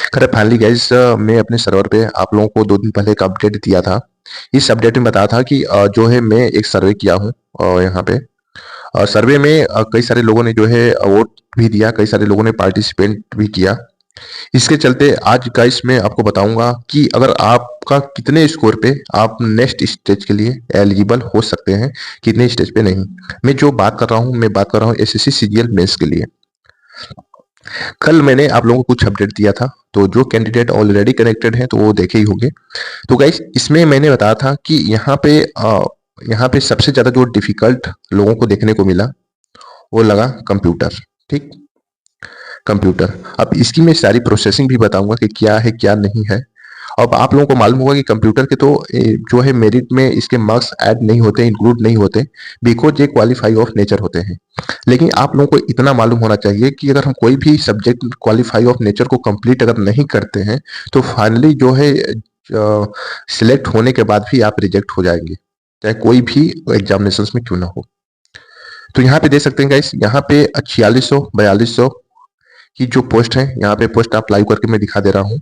खैर finally guys, मैं अपने सर्वर पे आप लोगों को 2 दिन पहले एक अपडेट दिया था। इस अपडेट में बताया था कि जो है मैं एक सर्वे किया हूँ यहाँ पे। सर्वे में कई सारे लोगों ने जो है वोट भी दिया, कई सारे लोगों ने पार्टिसिपेट भी किया। इसके चलते आज गाइस मैं आपको बताऊंगा कि अगर आपका कितने स्कोर पे आप नेक्स्ट स्टेज के लिए एलिजिबल हो सकते हैं, कितने स्टेज पे नहीं। मैं जो बात कर रहा हूँ, मैं बात कर रहा हूँ एसएससी सीजीएल मेंस के लिए। कल मैंने आप लोगों को कुछ अपडेट दिया था, तो जो कैंडिडेट ऑलरेडी कनेक्टेड हैं तो वो देखे ही होंगे। तो गाइस इसमें मैंने बताया था कि यहाँ पे सबसे ज्यादा जो डिफिकल्ट लोगों को देखने को मिला वो लगा कंप्यूटर। ठीक, कंप्यूटर। अब इसकी मैं सारी प्रोसेसिंग भी बताऊंगा कि क्या है क्या नहीं है। अब आप लोगों को मालूम होगा कि कंप्यूटर के तो जो है मेरिट में इसके मार्क्स ऐड नहीं होते, इंक्लूड नहीं होते, बिकॉज ये क्वालिफाई ऑफ नेचर होते हैं। लेकिन आप लोगों को इतना मालूम होना चाहिए कि अगर हम कोई भी सब्जेक्ट क्वालिफाई ऑफ नेचर को कंप्लीट अगर नहीं करते हैं तो फाइनली जो है सिलेक्ट होने के बाद भी आप रिजेक्ट हो जाएंगे, चाहे कोई भी एग्जामिनेशन में क्यों ना हो। तो यहाँ पे देख सकते हैं गाइस, यहाँ पे 4600 4200 की जो पोस्ट है, यहाँ पे पोस्ट आप लाइव करके मैं दिखा दे रहा हूँ।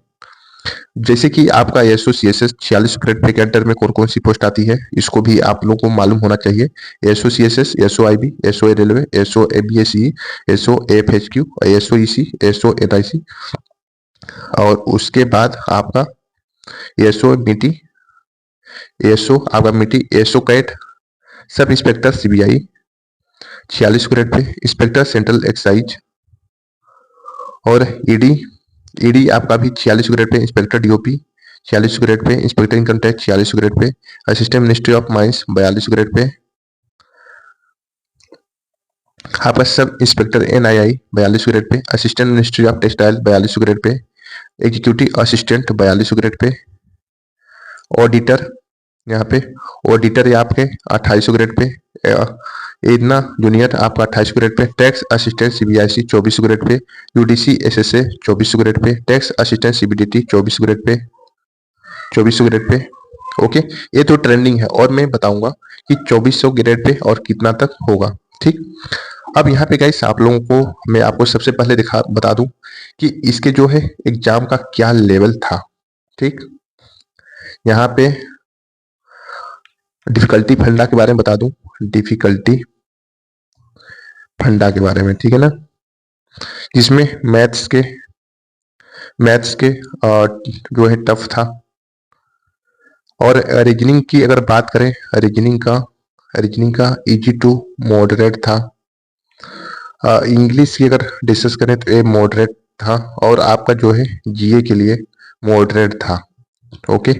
जैसे कि आपका एसओ सीएसएस 46 ग्रेड पे के अंडर में कौन कौन सी पोस्ट आती है, इसको भी आप लोगों को मालूम होना चाहिए। SO CSS, SO IB, SO railway, SO ABSE, SO FHQ, SO EC, SO NIC, और उसके बाद आपका एसओ मिटी, एसओ आपका MeitY, SO CAT, sub inspector CBI 46 grade pay, inspector central excise, और ईडी, ईडी आपका भी 46 grade pay, inspector DOP 46 grade pay, inspector income tax 46 grade pay, assistant ministry of mines 42 grade pay, आपका sub inspector NII 42 grade pay, assistant ministry of textile 42 grade पे, executive assistant 42 grade पे, auditor यहाँ पे, auditor ये आपके 28 grade pay, इतना junior आपका 28 grade pay, tax assistant CBIC 24 grade pay, UDC SSA 24 grade pay, tax assistant CBDT 24 grade pay, 24 grade pay. Okay, ये तो ट्रेंडिंग है और मैं बताऊंगा कि 2400 ग्रेड पे और कितना तक होगा। ठीक, अब यहाँ पे गाइस आप लोगों को मैं आपको सबसे पहले बता दूं कि इसके जो है एग्जाम का क्या लेवल था। ठीक, यहाँ पे डिफिकल्टी फंडा के बारे में बता दूं, डिफिकल्टी फंडा के बारे में, ठीक है ना, जिसमें मैथ्स के जो है टफ था। और रीजनिंग की अगर बात करें, रीजनिंग का इजी टू मॉडरेट था। इंग्लिश की अगर डिस्कस करें तो ये मॉडरेट था, और आपका जो है जीए के लिए मॉडरेट था। ओके,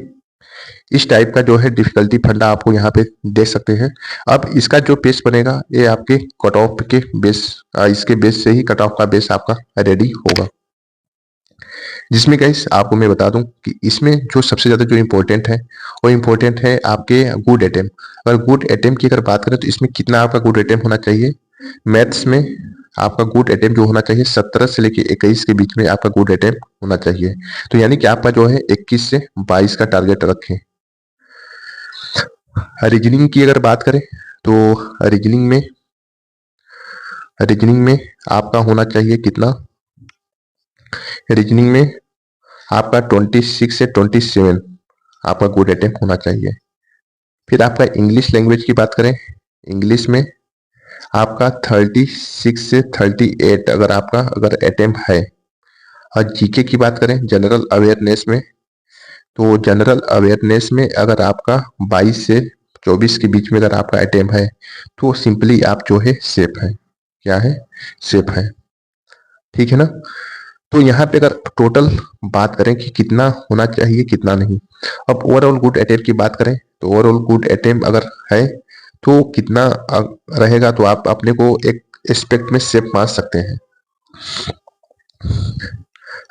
इस टाइप का जो है डिफिकल्टी फंडा आपको यहाँ पे दे सकते हैं। अब इसका जो बेस बनेगा ये आपके कट ऑफ के बेस, इसके बेस से ही कट ऑफ का बेस आपका रेडी होगा। जिसमें गाइस आपको मैं बता दूं कि इसमें जो सबसे ज्यादा जो इम्पोर्टेंट है वो इम्पोर्टेंट है आपके गुड अटेम्प्ट। अगर गुड अटेम्प्ट की अगर बात करें तो इसमें कितना आपका गुड अटेम्प्ट होना चाहिए, मैथ्स में आपका गुड अटेम्प्ट जो होना चाहिए 17 से लेके 21 के बीच में आपका गुड अटेम्प्ट होना चाहिए। तो यानी कि आपका जो है 21 से 22 का टारगेट रखें। रीजनिंग की अगर बात करें तो रीजनिंग में आपका होना चाहिए कितना, रीजनिंग में आपका 26 से 27 आपका गुड अटेम्प्ट होना चाहिए। फिर आपका इंग्लिश लैंग्वेज की बात करें, इंग्लिश में आपका 36 से 38 अगर अटेम्प्ट है। और जीके की बात करें जनरल अवेयरनेस में, तो जनरल अवेयरनेस में अगर आपका 22 से 24 के बीच में अगर आपका अटेम्प्ट है तो सिंपली आप जो है सेफ है। क्या है? सेफ है। ठीक है ना। तो यहाँ पे अगर टोटल बात करें कि कितना होना चाहिए कितना नहीं, अब ओवरऑल गुड अटेम्प्ट की बात करें तो ओवरऑल गुड अटेम्प्ट अगर है तो कितना रहेगा, तो आप अपने को एक एस्पेक्ट में सेफ मान सकते हैं।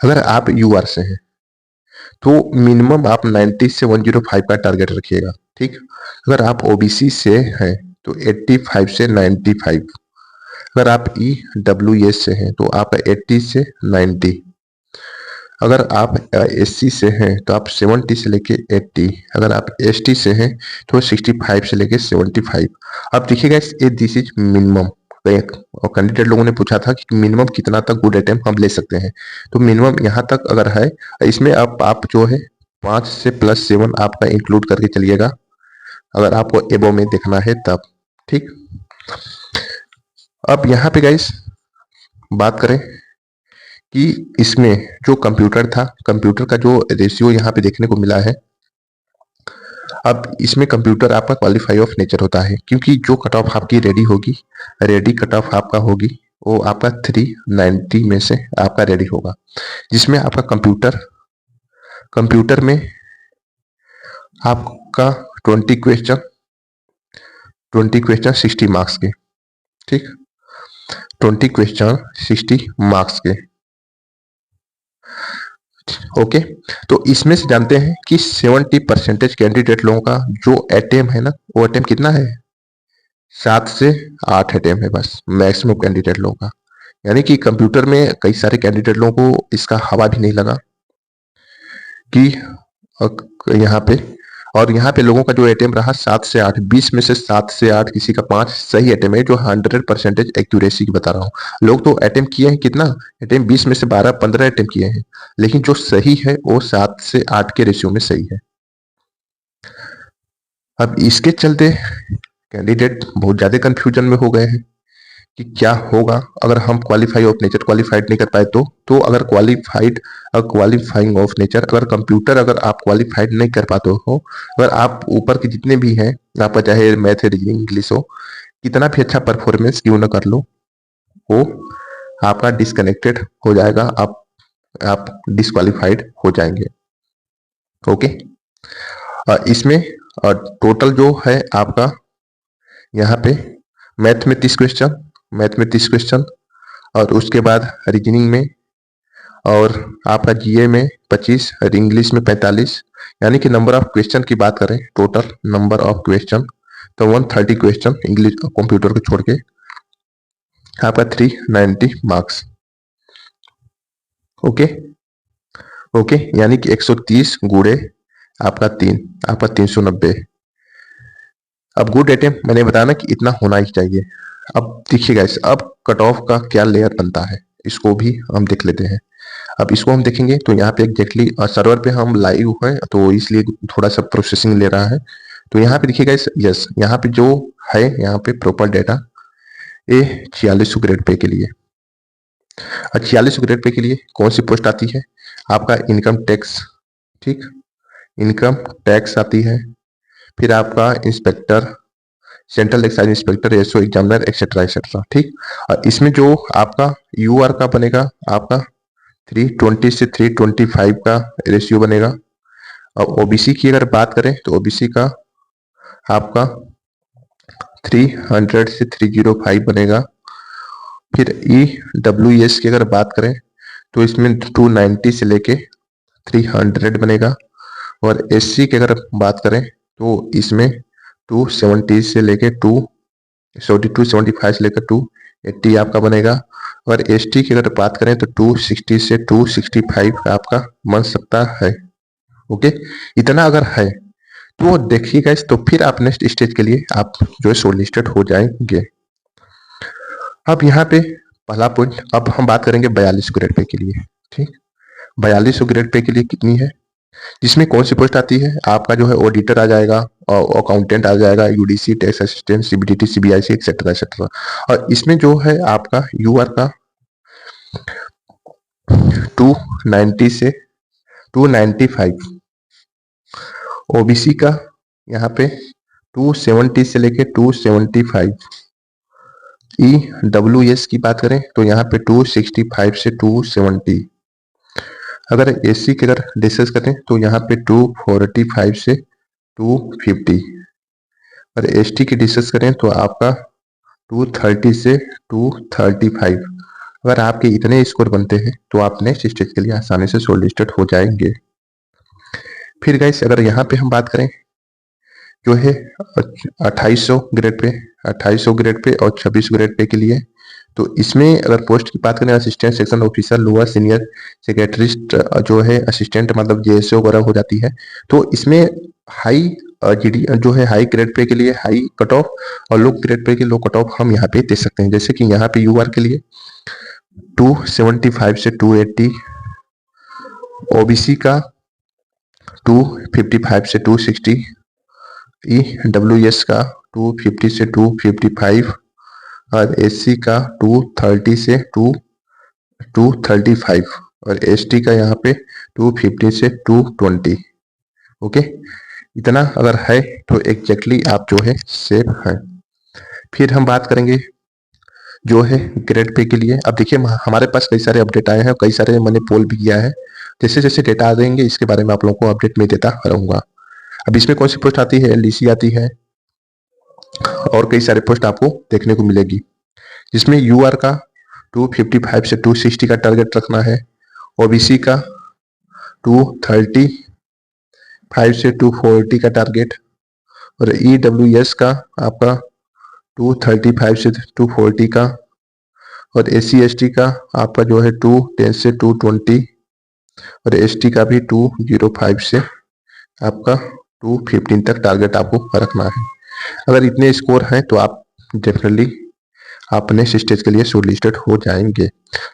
अगर आप यूआर से हैं तो मिनिमम आप 90 से 105 का टारगेट रखिएगा। ठीक, अगर आप ओबीसी से हैं तो 85 से 95, अगर आप ईडब्ल्यूएस से हैं तो आप 80 से 90, अगर आप एससी से हैं तो आप 70 से लेके 80, अगर आप एसटी से हैं तो 65 से लेके 75। अब देखिएगा ये दिस इज मिनिमम, कई कैंडिडेट लोगों ने पूछा था कि मिनिमम कितना तक गुड आइटम हम ले सकते हैं। तो मिनिमम यहाँ तक अगर है, इसमें आप जो है 5 से +7 आपका इंक्लूड करके चलिएगा, अगर आपको एबो में देखना है तब। ठीक, अब यहाँ पे गाइस बात करें कि इसमें जो कंप्यूटर था, कंप्यूटर का जो रेशियो यहाँ पे देखने को मिला है, अब इसमें कंप्यूटर आपका क्वालिफाई ऑफ नेचर होता है, क्योंकि जो कट ऑफ आपकी रेडी होगी, रेडी कट ऑफ आपका होगी, वो आपका 390 में से आपका रेडी होगा, जिसमें आपका कंप्यूटर में आपका 20 क्वेश्चन 60 मार्क्स के। ठीक, 20 क्वेश्चन 60 मार्क्स के। ओके, तो इसमें से जानते हैं कि 70% कैंडिडेट लोगों का जो अटेम्प्ट है ना, वो अटेम्प्ट कितना है, 7 से 8 अटेम्प्ट है बस मैक्सिमम कैंडिडेट लोगों का। यानी कि कंप्यूटर में कई सारे कैंडिडेट लोगों को इसका हवा भी नहीं लगा कि यहाँ पे, और यहाँ पे लोगों का जो अटेम्प्ट रहा 7 से 8, 20 में से 7 से 8, किसी का 5 सही अटेम्प्ट है, जो 100% एक्यूरेसी की बता रहा हूँ। लोग तो अटेम्प्ट किए हैं कितना, अटेम्प्ट 20 में से 12-15 अटेम्प्ट किए हैं, लेकिन जो सही है वो 7 से 8 के रेशियो में सही है। अब इसके चलते कैंडिडेट बहुत ज्यादा कंफ्यूजन में हो गए हैं कि क्या होगा अगर हम क्वालिफाई ऑफ नेचर क्वालिफाइड नहीं कर पाए तो अगर क्वालिफाइंग ऑफ नेचर, अगर कंप्यूटर अगर आप क्वालिफाइड नहीं कर पाते हो, अगर आप ऊपर के जितने भी हैं, आपका चाहे मैथ रीजनिंग इंग्लिश हो, कितना भी अच्छा परफॉर्मेंस क्यों ना कर लो, वो आपका डिस्कनेक्टेड हो जाएगा, आप डिस्क्वालिफाइड हो जाएंगे। ओके, इसमें टोटल जो है आपका यहाँ पे मैथ में 30 क्वेश्चन, और उसके बाद रीजनिंग में, और आपका जीए में 25 और इंग्लिश में 45। यानी कि नंबर ऑफ क्वेश्चन की बात करें, टोटल नंबर ऑफ क्वेश्चन तो 130 क्वेश्चन इंग्लिश कंप्यूटर को छोड़ के आपका 390 मार्क्स। ओके ओके, यानी कि 130 गुणे आपका 3, आपका 390। अब गुड अटेम्प्ट मैंने बताया ना कि इतना होना ही चाहिए। अब देखिएगा अब कट ऑफ का क्या लेयर बनता है, इसको भी हम देख लेते हैं। अब इसको हम देखेंगे तो यहाँ पे एग्जैक्टली सर्वर पे हम लाइव हैं, तो इसलिए थोड़ा सा प्रोसेसिंग ले रहा है। तो यहाँ पे देखिएगा यस, यहाँ पे जो है, यहाँ पे प्रॉपर डेटा ये 4600 ग्रेड पे के लिए, 4600 ग्रेड पे के लिए कौन सी पोस्ट आती है, आपका इनकम टैक्स। ठीक, इनकम टैक्स आती है, फिर आपका inspector, central excise inspector, SO examiner, etcetera etcetera. ठीक, और इसमें जो आपका यूआर का बनेगा, आपका 320 से 325 का रेशियो बनेगा। और ओबीसी की अगर बात करें तो ओबीसी का आपका 300 से 305 बनेगा। फिर ईडब्ल्यूएस की अगर बात करें तो इसमें 290 से लेके 300 बनेगा। और एससी की अगर बात करें तो इसमें 270 से लेके 275 से लेकर 280 आपका बनेगा। और एसटी की अगर बात करें तो 260 से 265 आपका बन सकता है। ओके, इतना अगर है तो देखिएगा तो फिर आप नेक्स्ट स्टेज के लिए आप जो है शॉर्टलिस्टेड हो जाएंगे। अब यहाँ पे पहला पॉइंट, अब हम बात करेंगे 42 ग्रेड पे के लिए। ठीक, 42 ग्रेड पे के लिए कितनी है, जिसमें कौन सी पोस्ट आती है, आपका जो है ऑडिटर आ जाएगा, और अकाउंटेंट आ जाएगा, UDC, tax assistant, CBDT, CBIC, etcetera etcetera. और इसमें जो है आपका यूआर का 290 से 295, ओबीसी का यहाँ पे 270 से लेके 275, ईडब्ल्यूएस की बात करें तो यहाँ पे 265 से 270। अगर एससी की अगर डिस्कस करें तो यहाँ पे 245 से 250। और एसटी की डिस्कस करें तो आपका 230 से 235। अगर आपके इतने स्कोर बनते हैं तो आप नेक्स्ट स्टेज के लिए आसानी से शॉर्टलिस्टेड हो जाएंगे। फिर गाइस अगर यहाँ पे हम बात करें जो है 2800 ग्रेड पे, 2800 ग्रेड पे और 26 ग्रेड पे के लिए, तो इसमें अगर पोस्ट की बात करें, assistant section officer, lower senior secretaries जो है, असिस्टेंट मतलब जेएसओ वगैरह हो जाती है। तो इसमें हाई जीडी जो है हाई ग्रेड पे के लिए हाई कट ऑफ और लो ग्रेड पे के लो कट ऑफ हम यहाँ पे दे सकते हैं। जैसे कि यहाँ पे यूआर के लिए 275 से 280, ओबीसी का 255 से 260, ईडब्ल्यूएस का 250 से 255 और एससी का 230 से 235 और एसटी का यहाँ पे 250 से 220। ओके, इतना अगर है तो एग्जैक्टली आप जो है सेफ है। फिर हम बात करेंगे जो है ग्रेड पे के लिए। अब देखिए हमारे पास कई सारे अपडेट आए हैं, कई सारे मैंने पोल भी किया है। जैसे जैसे डेटा आ देंगे इसके बारे में आप लोगों को अपडेट में देता रहूंगा। अब इसमें कौन सी पोस्ट आती है, एलडीसी आती है और कई सारे पोस्ट आपको देखने को मिलेगी, जिसमें यूआर का 255 से 260 का टारगेट रखना है, ओबीसी का 235 से 240 का टारगेट और ईडब्ल्यूएस का आपका 235 से 240 का और एससी एसटी का आपका जो है 210 से 220 और एसटी का भी 205 से आपका 215 तक टारगेट आपको रखना है। अगर इतने स्कोर हैं तो आप डेफिनेटली आप नेक्स्ट स्टेज के लिए शॉर्टलिस्टेड हो जाएंगे।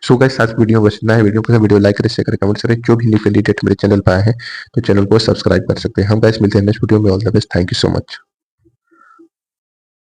सो गाइस आज वीडियो बस इतना है। वीडियो पसंद वीडियो लाइक करें, शेयर करें, कमेंट करें। जो भी न्यू कैंडिडेट मेरे चैनल पर आए हैं तो चैनल को सब्सक्राइब कर सकते हैं। हम गाइस मिलते हैं नेक्स्ट वीडियो में। All the best, thank you so much.